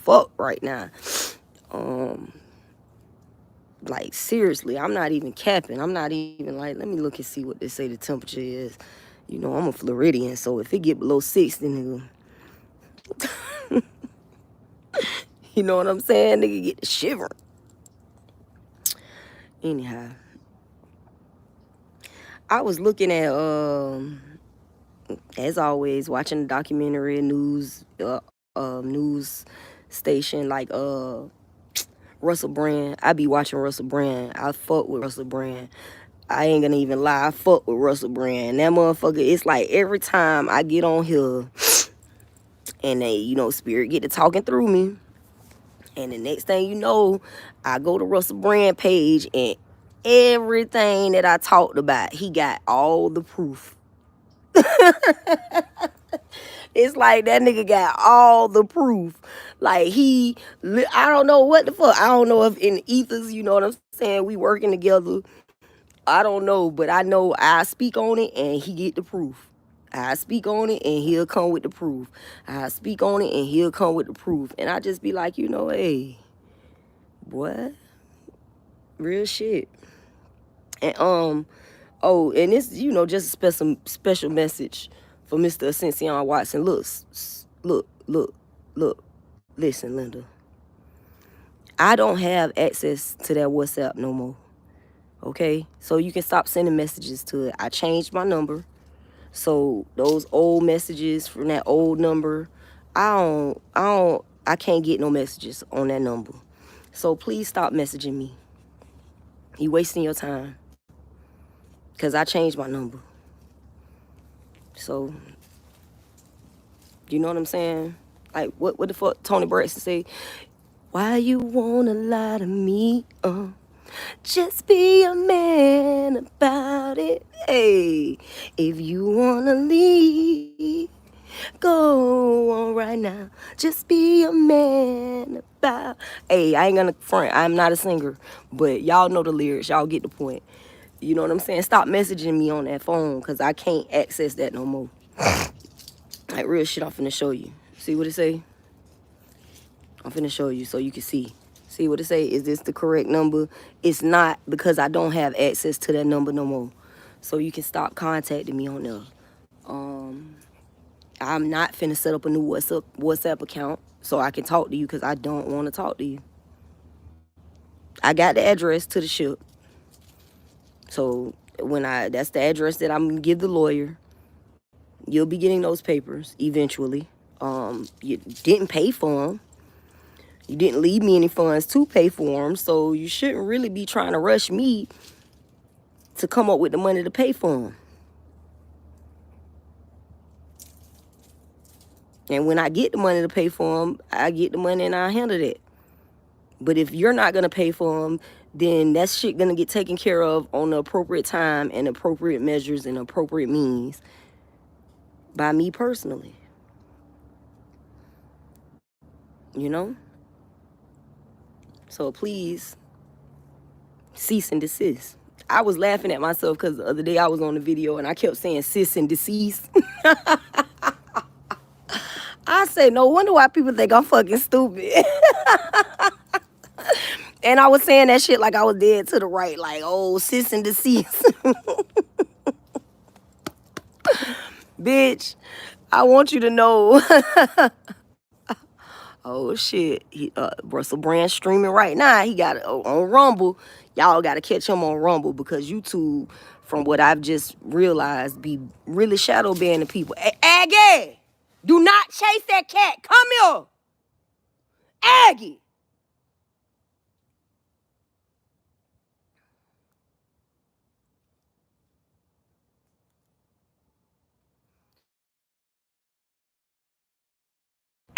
fuck right now. Like, seriously, I'm not even capping. I'm not even like, let me look and see what they say the temperature is. You know, I'm a Floridian, so if it get below 60, nigga, you know what I'm saying? Nigga get the shiver. Anyhow, I was looking at, as always, watching the documentary news station like Russell Brand. I be watching Russell Brand. I fuck with Russell Brand. I ain't gonna even lie. I fuck with Russell Brand. That motherfucker, it's like every time I get on here and they, you know, spirit get to talking through me. And the next thing you know, I go to Russell Brand page and everything that I talked about, he got all the proof. It's like that nigga got all the proof. Like I don't know what the fuck. I don't know if in ethers, you know what I'm saying, we working together. I don't know, but I know I speak on it and he get the proof. I speak on it and he'll come with the proof. I speak on it and he'll come with the proof. And I just be like, you know, hey, what? Real shit. And oh, and this, you know, just a special message for Mr. Ascension Watson. Look. Listen, Linda. I don't have access to that WhatsApp no more. Okay? So you can stop sending messages to it. I changed my number. So those old messages from that old number, I can't get no messages on that number. So please stop messaging me. You wasting your time. Cause I changed my number. So, you know what I'm saying? Like, what the fuck Tony Braxton say? Why you wanna lie to me? Just be a man about it. Hey, if you wanna leave, go on right now. Just be a man about. Hey, I ain't gonna front. I'm not a singer, but y'all know the lyrics. Y'all get the point. You know what I'm saying? Stop messaging me on that phone, cause I can't access that no more. Like, real shit, I'm finna show you. See what it say? I'm finna show you so you can see. See what it say? Is this the correct number? It's not, because I don't have access to that number no more. So you can stop contacting me on there. I'm not finna set up a new WhatsApp account so I can talk to you, because I don't want to talk to you. I got the address to the ship. So that's the address that I'm gonna give the lawyer. You'll be getting those papers eventually. You didn't pay for them. You didn't leave me any funds to pay for them, so you shouldn't really be trying to rush me to come up with the money to pay for them. And when I get the money to pay for them, I get the money and I handle it. But if you're not going to pay for them, then that shit going to get taken care of on the appropriate time and appropriate measures and appropriate means by me personally. You know? So please, cease and desist. I was laughing at myself because the other day I was on the video and I kept saying sis and deceased. I say, no wonder why people think I'm fucking stupid. And I was saying that shit like I was dead to the right, like, oh, sis and deceased. Bitch, I want you to know. Oh, shit. Russell Brand streaming right now. He got it on Rumble. Y'all got to catch him on Rumble, because YouTube, from what I've just realized, be really shadow banning people. Hey, Aggie, do not chase that cat. Come here. Aggie.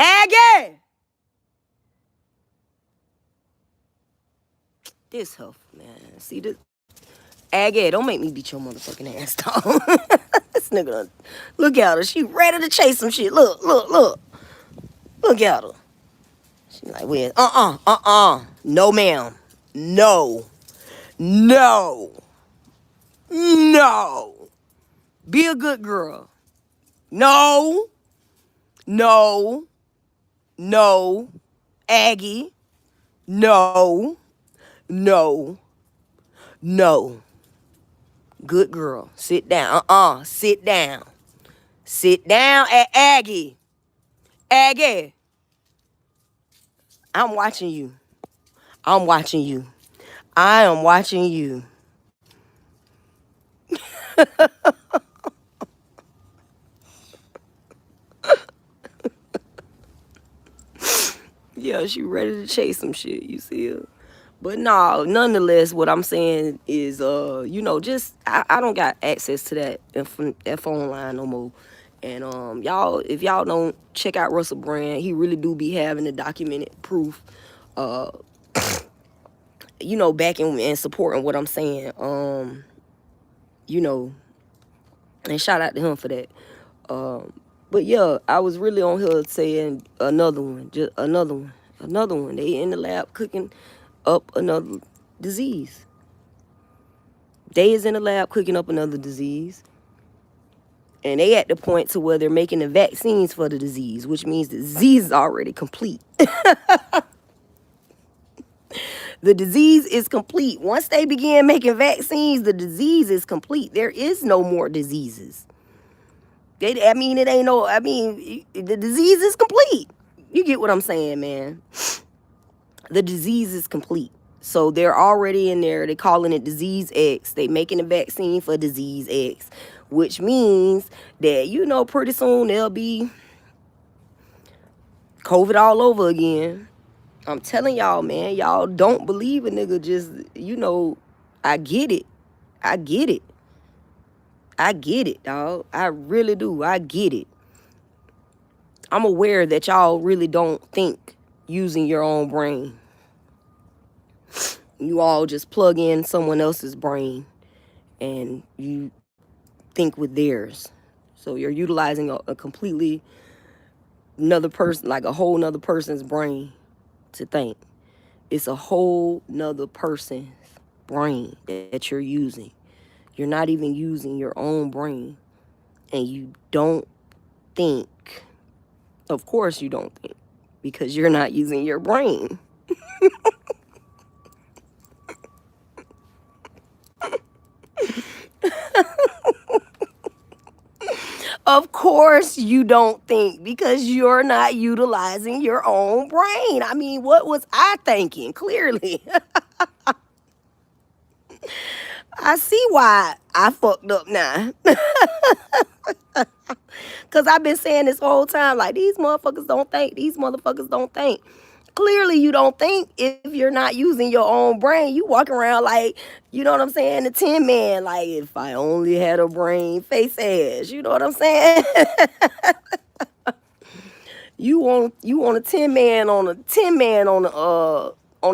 Aggie. This help, man. See this? Aggie, don't make me beat your motherfucking ass, dog. This nigga, look at her. She ready to chase some shit. Look. Look at her. She like, where? No, ma'am. No. Be a good girl. No. Aggie. No. No. No. Good girl. Sit down. Sit down. Sit down at Aggie. Aggie. I'm watching you. I'm watching you. I am watching you. Yeah, she ready to chase some shit. You see her? But no, nonetheless, what I'm saying is, just I don't got access to that phone line no more. And y'all, if y'all don't check out Russell Brand, he really do be having the documented proof, uh, backing and supporting what I'm saying. And shout out to him for that. But yeah, I was really on here saying another one, just another one. They in the lab cooking up another disease. They is in the lab cooking up another disease. And they at the point to where they're making the vaccines for the disease, which means the disease is already complete. The disease is complete. Once they begin making vaccines, the disease is complete. There is no more diseases. The disease is complete. You get what I'm saying, man. The disease is complete. So they're already in there. They're calling it disease X. They making a vaccine for disease X, which means that, pretty soon there'll be COVID all over again. I'm telling y'all, man, y'all don't believe a nigga just, I get it. I get it. I get it, dog. I really do. I get it. I'm aware that y'all really don't think using your own brain. You all just plug in someone else's brain and you think with theirs. So you're utilizing a completely another person, like a whole nother person's brain to think. It's a whole nother person's brain that you're using. You're not even using your own brain. And you don't think. Of course you don't think. Because you're not using your brain. Of course you don't think because you're not utilizing your own brain. I mean, what was I thinking? Clearly. I see why I fucked up now. Because I've been saying this whole time, like, these motherfuckers don't think. These motherfuckers don't think. Clearly you don't think if you're not using your own brain. You walk around like, you know what I'm saying, the Tin Man, like, if I only had a brain, face ass. You know what I'm saying? You want a Tin Man on a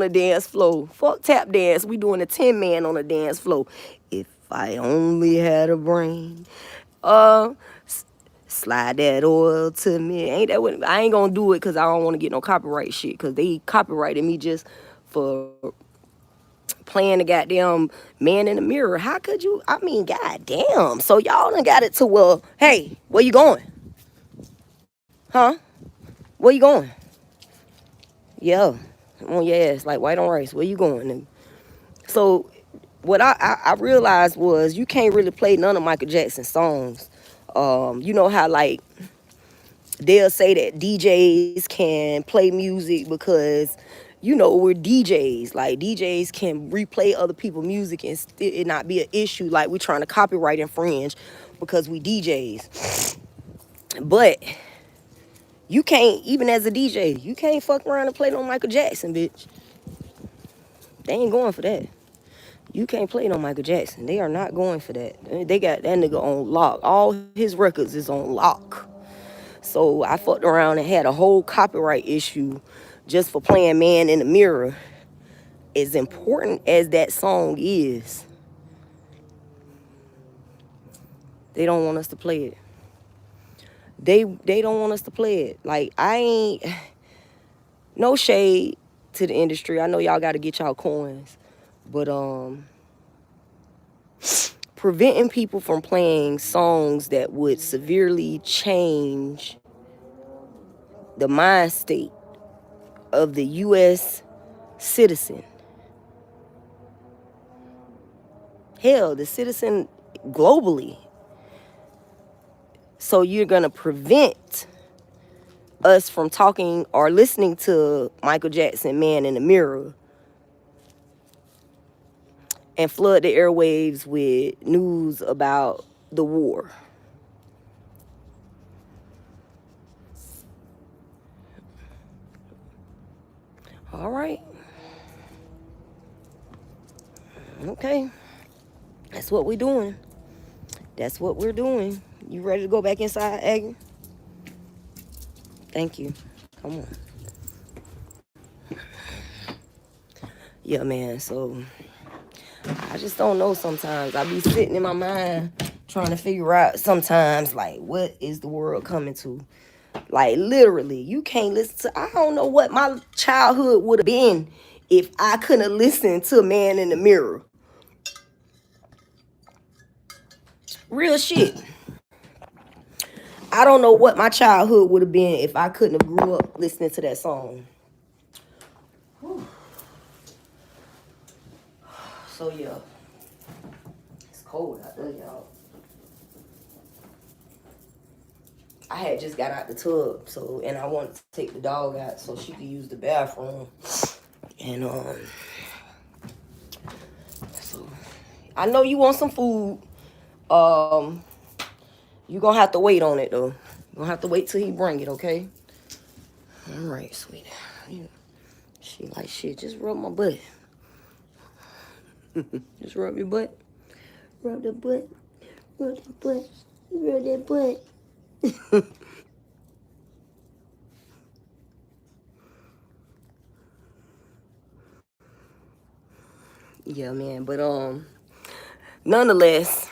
dance floor. Fuck tap dance. We doing a Tin Man on a dance floor. If I only had a brain. Slide that oil to me. Ain't that what I ain't gonna do it because I don't want to get no copyright shit because they copyrighted me just for playing the goddamn Man in the Mirror. How could you? I mean, goddamn. So y'all done got it to, well, hey, where you going? Huh? Where you going? Yeah. I'm on your ass like white on rice. Where you going? And so what I realized was you can't really play none of Michael Jackson's songs. You know how, like, they'll say that DJs can play music because, we're DJs. Like, DJs can replay other people's music and it not be an issue. Like, we're trying to copyright infringe because we DJs. But you can't, even as a DJ, you can't fuck around and play no Michael Jackson, bitch. They ain't going for that. You can't play no Michael Jackson. They are not going for that. They got that nigga on lock. All his records is on lock. So I fucked around and had a whole copyright issue just for playing Man in the Mirror. As important as that song is, they don't want us to play it. They don't want us to play it. Like, I ain't, no shade to the industry. I know y'all got to get y'all coins. But preventing people from playing songs that would severely change the mind state of the U.S. citizen. Hell, the citizen globally. So you're going to prevent us from talking or listening to Michael Jackson, Man in the Mirror, and flood the airwaves with news about the war. All right. Okay. That's what we're doing. That's what we're doing. You ready to go back inside, Aggie? Thank you. Come on. Yeah, man. So I just don't know sometimes. I be sitting in my mind trying to figure out sometimes, like, what is the world coming to? Like, literally, you can't listen to, I don't know what my childhood would have been if I couldn't have listened to Man in the Mirror. Real shit. I don't know what my childhood would have been if I couldn't have grew up listening to that song. Whew. So, yeah. It's cold out there, y'all. I had just got out the tub, so, and I wanted to take the dog out so she could use the bathroom. And, so, I know you want some food. You gonna have to wait on it, though. You gonna have to wait till he bring it, okay? All right, sweetie. She like, shit, just rub my butt. Just rub your butt. Rub the butt. Rub the butt. Rub that butt. Yeah, man, but nonetheless,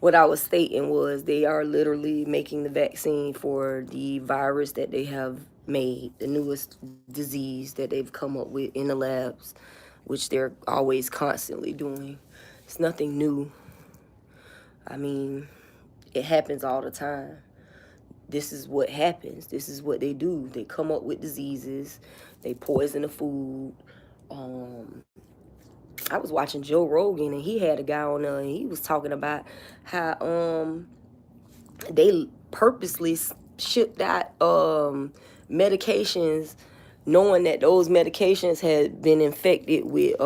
what I was stating was they are literally making the vaccine for the virus that they have made, the newest disease that they've come up with in the labs, which they're always constantly doing. It's nothing new. I mean, it happens all the time. This is what happens. This is what they do. They come up with diseases. They poison the food. I was watching Joe Rogan, and he had a guy on there, and he was talking about how they purposely shipped out medications, knowing that those medications had been infected with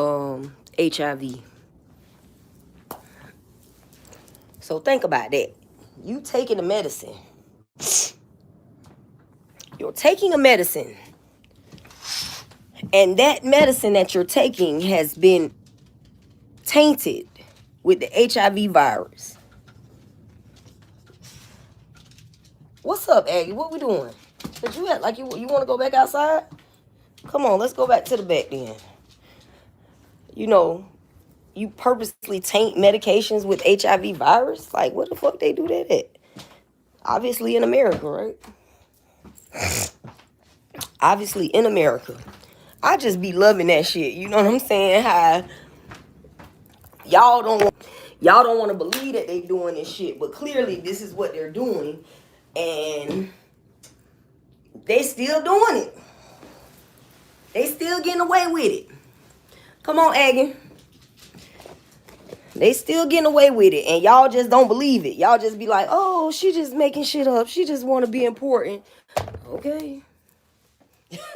HIV. So think about that. You taking a medicine. You're taking a medicine, and that medicine that you're taking has been tainted with the HIV virus. What's up, Aggie? What we doing? But you act like you want to go back outside? Come on, let's go back to the back then. You know, you purposely taint medications with HIV virus? Like, what the fuck they do that at? Obviously in America, right? Obviously in America. I just be loving that shit. You know what I'm saying? How y'all don't want to believe that they doing this shit, but clearly this is what they're doing, and they still doing it. They still getting away with it. Come on, Aggie. They still getting away with it, and y'all just don't believe it. Y'all just be like, oh, she just making shit up. She just want to be important. Okay.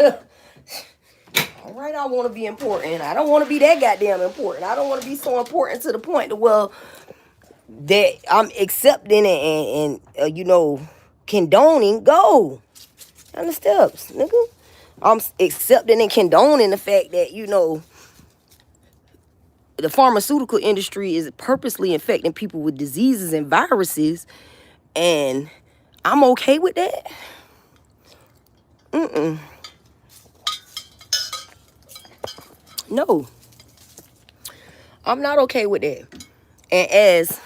All right, I want to be important. I don't want to be that goddamn important. I don't want to be so important to the point to, well, that I'm accepting it and condoning. Go on the steps, nigga. I'm accepting and condoning the fact that, the pharmaceutical industry is purposely infecting people with diseases and viruses, and I'm okay with that. No, I'm not okay with that. And as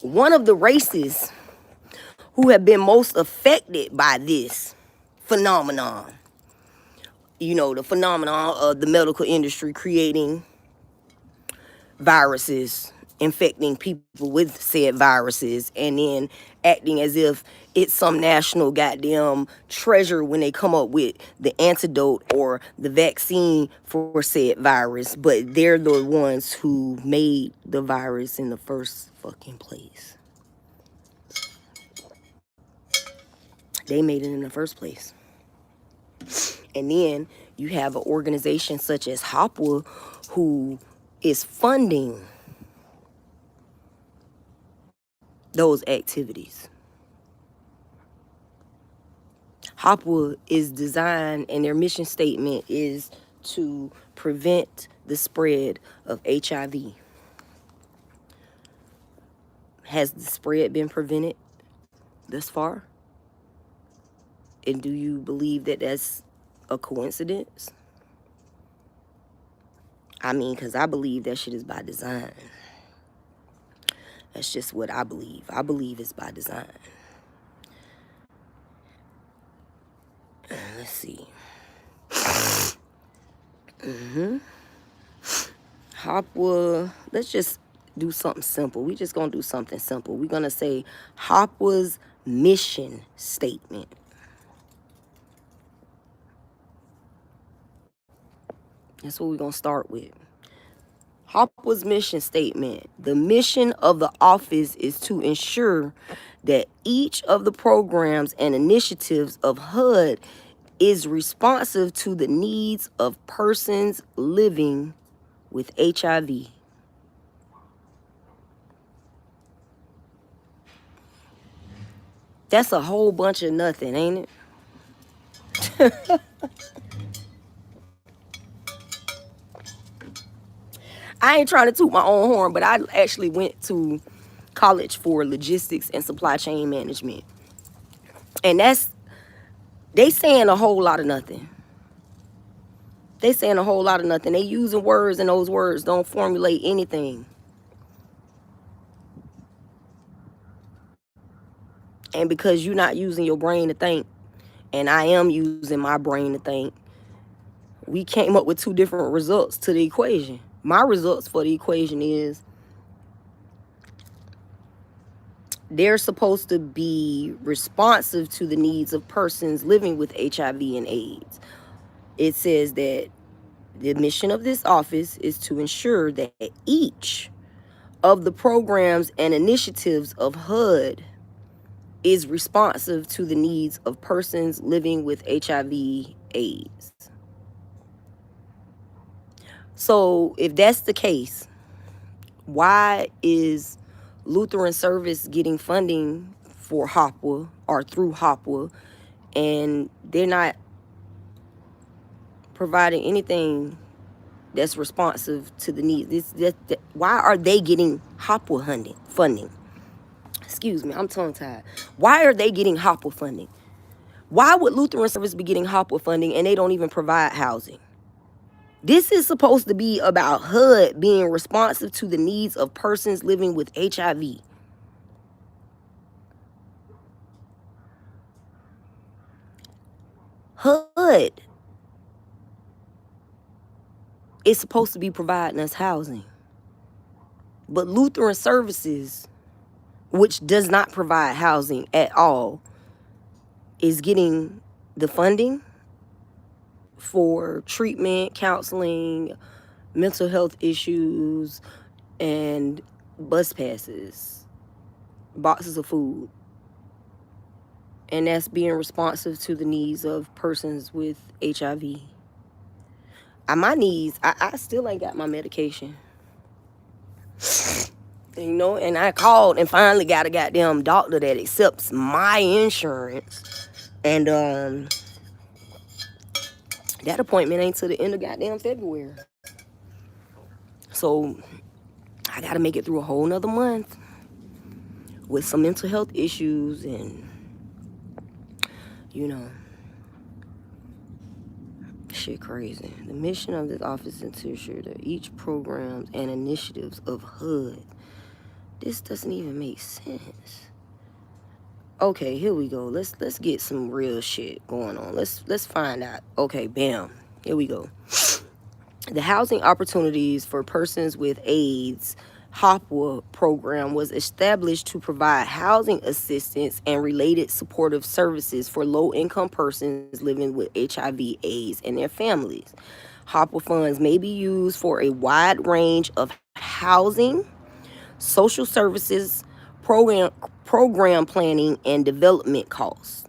one of the races who have been most affected by this phenomenon, the phenomenon of the medical industry creating viruses infecting people with said viruses and then acting as if it's some national goddamn treasure when they come up with the antidote or the vaccine for said virus, but they're the ones who made the virus in the first fucking place. They made it in the first place. And then you have an organization such as HOPWA who is funding those activities. HOPWA is designed, and their mission statement is to prevent the spread of HIV. Has the spread been prevented thus far? And do you believe that that's a coincidence? I mean, because I believe that shit is by design. That's just what I believe. I believe it's by design. Let's see. HOPWA, let's just do something simple. We just gonna do something simple. We're gonna say HOPWA's mission statement. That's what we're gonna start with. HOPWA's mission statement. The mission of the office is to ensure that each of the programs and initiatives of HUD is responsive to the needs of persons living with HIV. That's a whole bunch of nothing, ain't it? I ain't trying to toot my own horn, but I actually went to college for logistics and supply chain management. And they saying a whole lot of nothing. They saying a whole lot of nothing. They using words, and those words don't formulate anything. And because you're not using your brain to think, and I am using my brain to think, we came up with two different results to the equation. My results for the equation is they're supposed to be responsive to the needs of persons living with HIV and AIDS. It says that the mission of this office is to ensure that each of the programs and initiatives of HUD is responsive to the needs of persons living with HIV AIDS. So if that's the case, why is Lutheran Service getting funding for HOPWA or through HOPWA, and they're not providing anything that's responsive to the needs? Why are they getting HOPWA funding? Excuse me, I'm tongue-tied. Why are they getting HOPWA funding? Why would Lutheran Service be getting HOPWA funding and they don't even provide housing? This is supposed to be about HUD being responsive to the needs of persons living with HIV. HUD is supposed to be providing us housing. But Lutheran Services, which does not provide housing at all, is getting the funding for treatment, counseling, mental health issues, and bus passes, boxes of food. And that's being responsive to the needs of persons with HIV. My needs, I still ain't got my medication. You know, and I called and finally got a goddamn doctor that accepts my insurance. And that appointment ain't till the end of goddamn February. So I gotta make it through a whole nother month with some mental health issues, and you know, shit crazy. The mission of this office is to ensure that each programs and initiatives of HUD. This doesn't even make sense. Okay, here we go. Let's get some real shit going on. Let's find out. Okay, bam. Here we go. The housing opportunities for persons with AIDS HOPWA program was established to provide housing assistance and related supportive services for low-income persons living with HIV/AIDS and their families. HOPWA funds may be used for a wide range of housing, social services, program planning, and development costs.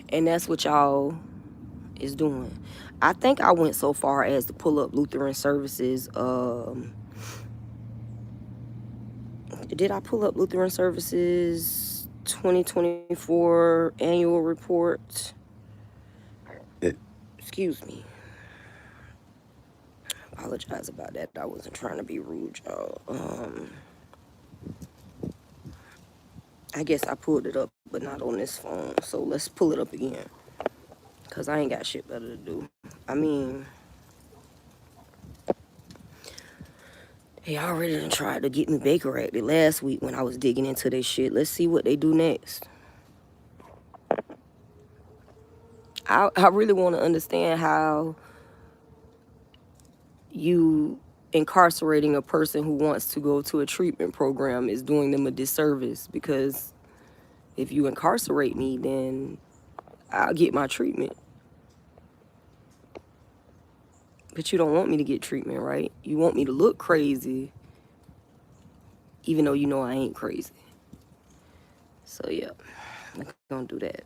And that's what y'all is doing. I think I went so far as to pull up Lutheran Services. Did I pull up Lutheran Services 2024 annual report? Excuse me. Apologize about that. I wasn't trying to be rude, y'all. I guess I pulled it up, but not on this phone. So let's pull it up again, because I ain't got shit better to do. I mean, they already done tried to get me Baker Acted last week when I was digging into this shit. Let's see what they do next. I really want to understand how you incarcerating a person who wants to go to a treatment program is doing them a disservice, because if you incarcerate me, then I'll get my treatment. But you don't want me to get treatment, right? You want me to look crazy, even though you know I ain't crazy. So yeah, I'm gonna do that.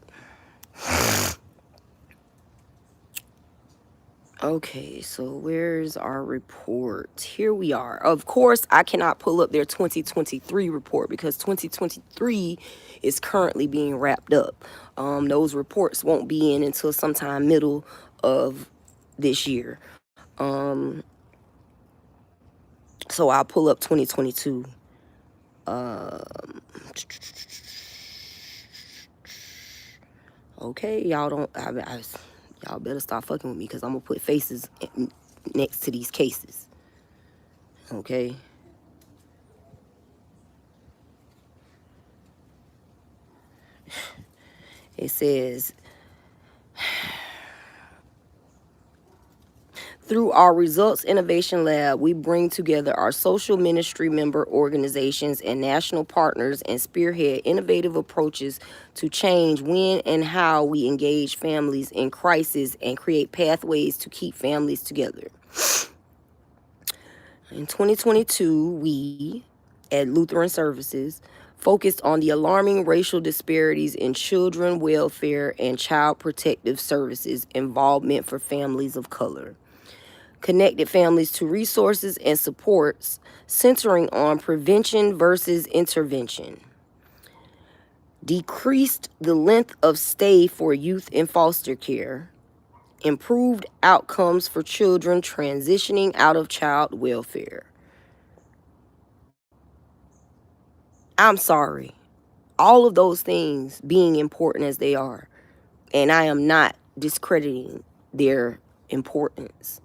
Okay, so where's our report? Here we are. Of course, I cannot pull up their 2023 report because 2023 is currently being wrapped up. Those reports won't be in until sometime middle of this year. So I'll pull up 2022. Okay, y'all don't. Y'all better stop fucking with me, because I'm gonna put faces next to these cases. Okay. It says, through our Results Innovation Lab, we bring together our social ministry member organizations and national partners and spearhead innovative approaches to change when and how we engage families in crisis and create pathways to keep families together. In 2022, we, at Lutheran Services, focused on the alarming racial disparities in children welfare and child protective services involvement for families of color. Connected families to resources and supports centering on prevention versus intervention. Decreased the length of stay for youth in foster care. Improved outcomes for children transitioning out of child welfare. I'm sorry. All of those things being important as they are, and I am not discrediting their importance.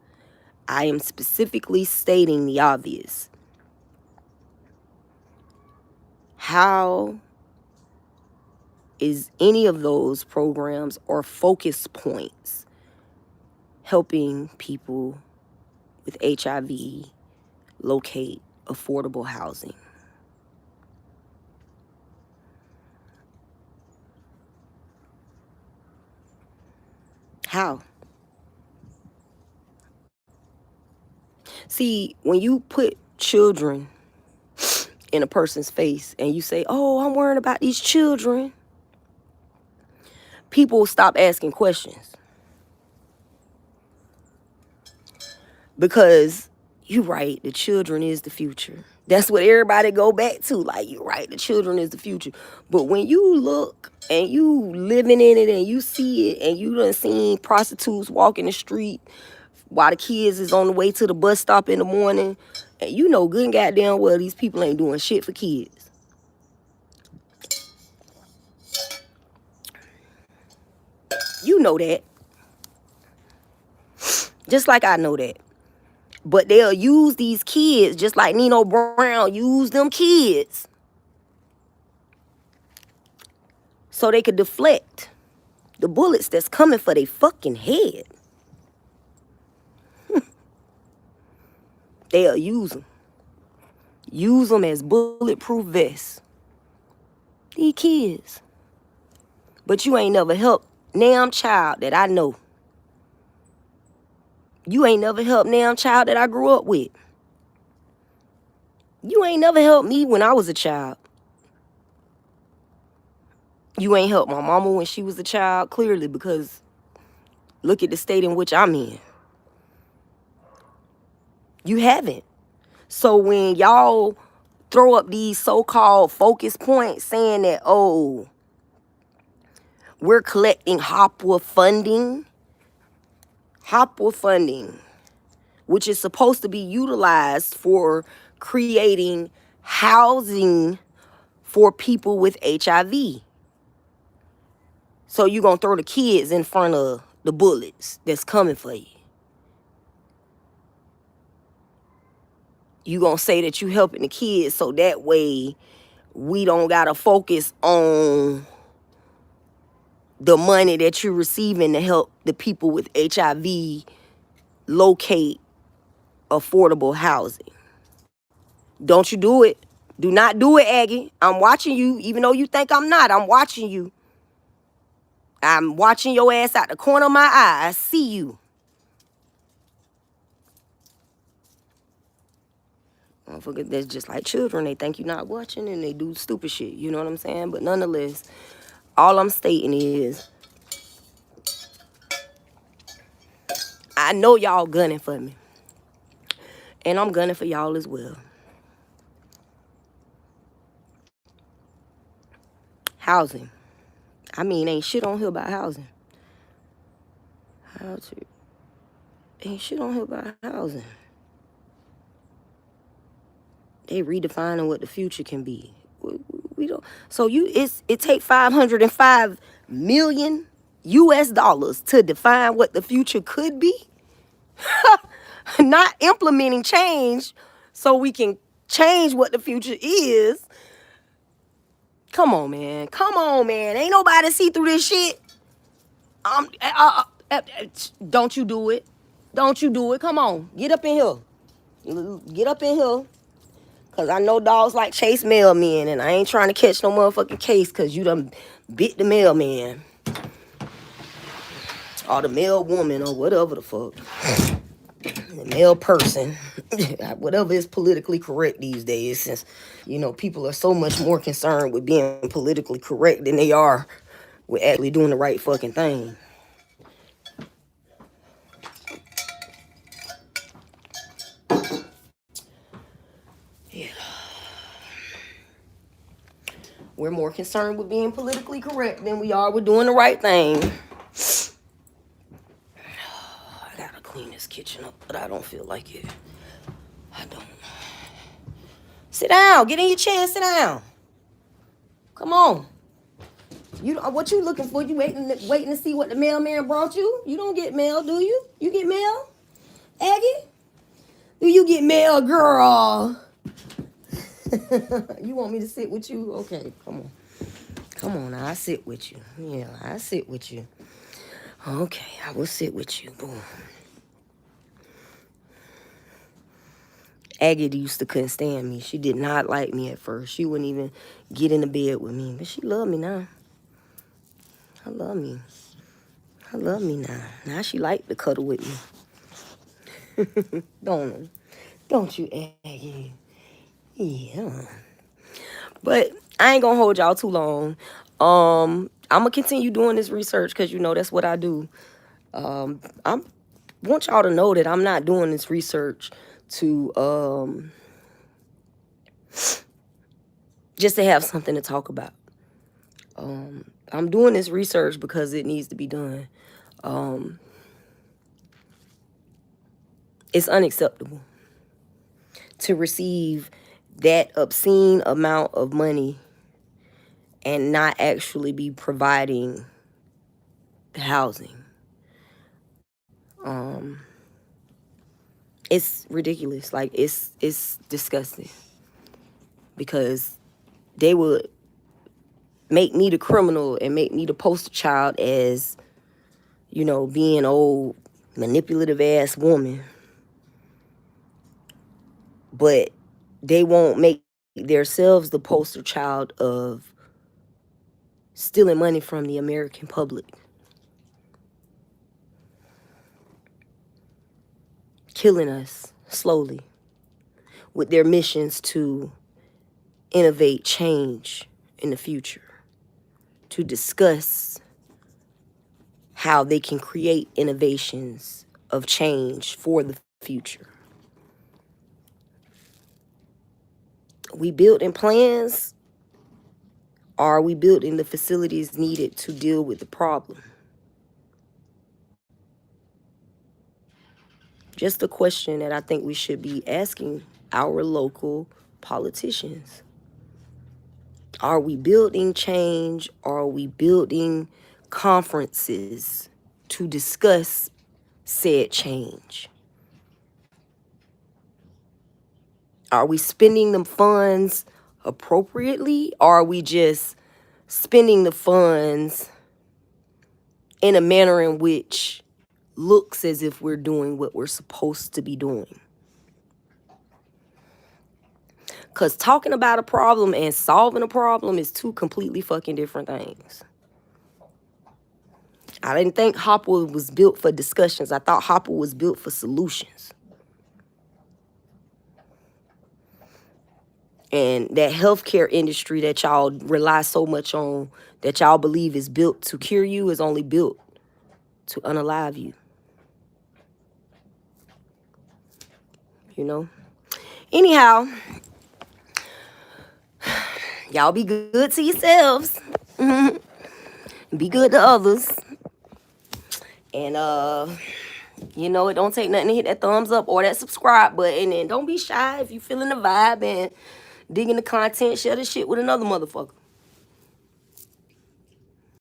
I am specifically stating the obvious. How is any of those programs or focus points helping people with HIV locate affordable housing? How? See, when you put children in a person's face and you say, oh, I'm worried about these children, people will stop asking questions. Because you're right, the children is the future. That's what everybody go back to. Like, you're right, the children is the future. But when you look and you living in it and you see it and you done seen prostitutes walking the street while the kids is on the way to the bus stop in the morning, and you know good and goddamn well these people ain't doing shit for kids. You know that. Just like I know that. But they'll use these kids just like Nino Brown used them kids so they could deflect the bullets that's coming for their fucking head. They'll use them. Use them as bulletproof vests. These kids. But you ain't never helped damn child that I know. You ain't never helped damn child that I grew up with. You ain't never helped me when I was a child. You ain't helped my mama when she was a child, clearly, because look at the state in which I'm in. You haven't. So when y'all throw up these so-called focus points saying that, oh, we're collecting HOPWA funding, which is supposed to be utilized for creating housing for people with HIV. So you're going to throw the kids in front of the bullets that's coming for you. You're going to say that you helping the kids so that way we don't got to focus on the money that you're receiving to help the people with HIV locate affordable housing. Don't you do it. Do not do it, Aggie. I'm watching you, even though you think I'm not. I'm watching you. I'm watching your ass out the corner of my eye. I see you. Motherfuckers, that's just like children. They think you're not watching and they do stupid shit. You know what I'm saying? But nonetheless, all I'm stating is, I know y'all gunning for me. And I'm gunning for y'all as well. Housing. I mean, ain't shit on here about housing. Ain't shit on here about housing. They redefining what the future can be. We don't. So it take $505 million US to define what the future could be. Not implementing change so we can change what the future is. Come on, man. Come on, man. Ain't nobody see through this shit. Don't you do it. Don't you do it. Come on. Get up in here. Get up in here. Because I know dogs like chase mailmen, and I ain't trying to catch no motherfucking case because you done bit the mailman. Or the mail woman, or whatever the fuck. The male person. Whatever is politically correct these days, since, you know, people are so much more concerned with being politically correct than they are with actually doing the right fucking thing. Yeah. We're more concerned with being politically correct than we are with doing the right thing. I gotta clean this kitchen up, but I don't feel like it. I don't. Sit down. Get in your chair. Sit down. Come on. What you looking for? You waiting to see what the mailman brought you? You don't get mail, do you? You get mail, Aggie? Do you get mail, girl? You want me to sit with you? Okay, come on. Come on, I sit with you. Yeah, I sit with you. Okay, I will sit with you. Boom. Aggie used to couldn't stand me. She did not like me at first. She wouldn't even get in the bed with me. But she loved me now. I love me. I love me now. Now she like to cuddle with me. Don't you, Aggie? Yeah. But I ain't gonna hold y'all too long. I'm gonna continue doing this research because, you know, that's what I do. I want y'all to know that I'm not doing this research to just to have something to talk about. I'm doing this research because it needs to be done. It's unacceptable to receive that obscene amount of money and not actually be providing housing. It's ridiculous. Like, it's disgusting, because they would make me the criminal and make me the poster child as, you know, being old manipulative ass woman. but they won't make themselves the poster child of stealing money from the American public, killing us slowly with their missions to innovate change in the future, to discuss how they can create innovations of change for the future. We building plans, or are we building the facilities needed to deal with the problem? Just a question that I think we should be asking our local politicians. Are we building change? Or are we building conferences to discuss said change? Are we spending the funds appropriately? Or are we just spending the funds in a manner in which looks as if we're doing what we're supposed to be doing? Because talking about a problem and solving a problem is two completely fucking different things. I didn't think Hopper was built for discussions. I thought Hopper was built for solutions. And that healthcare industry that y'all rely so much on, that y'all believe is built to cure you, is only built to unalive you. You know? Anyhow, y'all be good to yourselves. Be good to others. And you know, it don't take nothing to hit that thumbs up or that subscribe button. And don't be shy if you feeling the vibe and digging the content. Share this shit with another motherfucker.